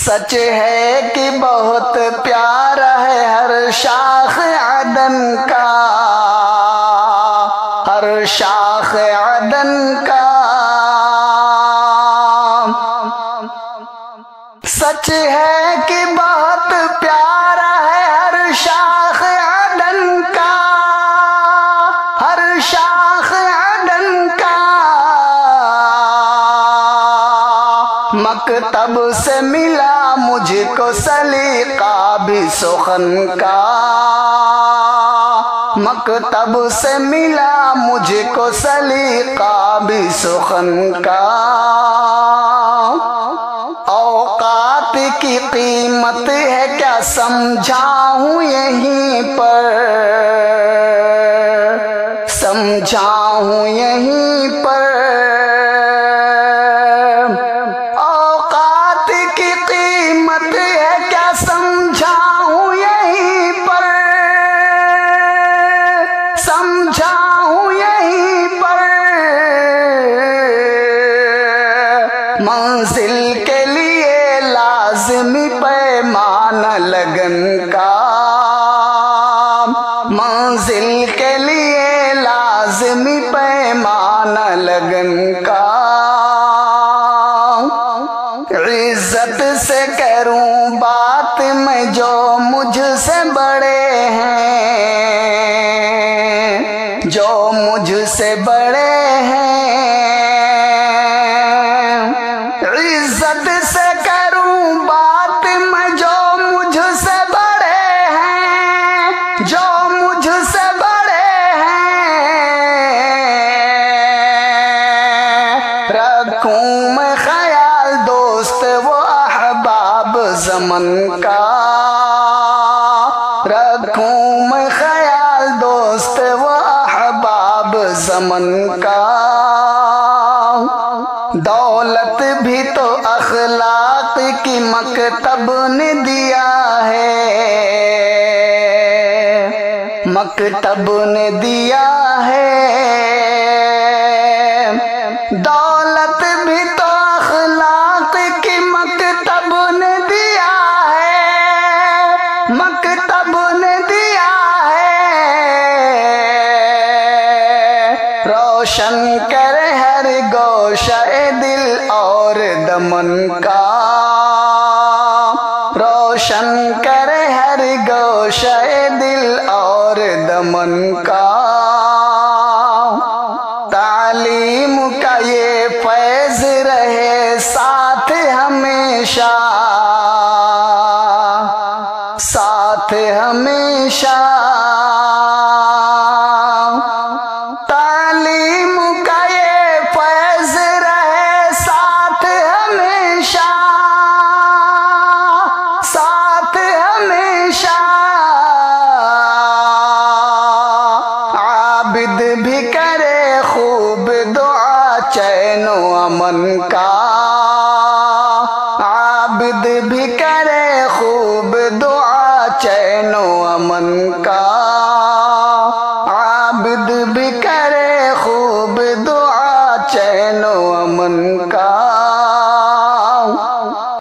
سچ ہے کہ بہت پیارا ہے ہر شاخ عدن کا، ہر شاخ عدن کا۔ سچ ہے کہ بہت پیارا ہے ہر شاخ عدن کا، ہر شاخ عدن کا۔ مکتب سے ملا مجھ کو سلیقہ بھی سخن کا، مکتب سے ملا مجھ کو سلیقہ بھی سخن کا۔ اوقات کی قیمت ہے کیا سمجھاؤں یہیں پر، سمجھاؤں یہیں پر۔ اوقات کی قیمت ہے کیا سمجھاؤں یہیں پر، سمجھاؤں یہیں پر۔ منزل کے لیے لازمی پیمان لگن کا، منزل کے لیے لازمی پیمان لگن کا۔ عزت سے کروں بات میں جو مجھ سے بڑے ہیں، جو مجھ سے بڑے ہیں۔ عزت سے کروں بات میں جو مجھ سے بڑے ہیں، جو مجھ سے بڑے ہیں۔ رکھوں میں خیال دوست و احباب زمن کا، رکھوں میں خیال دوست و احباب زمن کا۔ دولت بھی تو اخلاق کی مکتب نے دیا ہے، مکتب نے دیا ہے۔ دولت بھی تو اخلاق کی مکتب نے دیا ہے، مکتب نے دیا ہے۔ روشن کرے ہر گوشہ دل اور دمن کا، روشن کرے ہر گوشہ دل اور دمن کا۔ تعلیم کا یہ فیض رہے ساتھ ہمیشہ، ساتھ ہمیشہ۔ تعلیم کا یہ فیض رہے ساتھ ہمیشہ، ساتھ ہمیشہ۔ عابد بھی کرے خوب دعا چین و امن کا، عابد بھی کرے خوب دعا چین و امن کا۔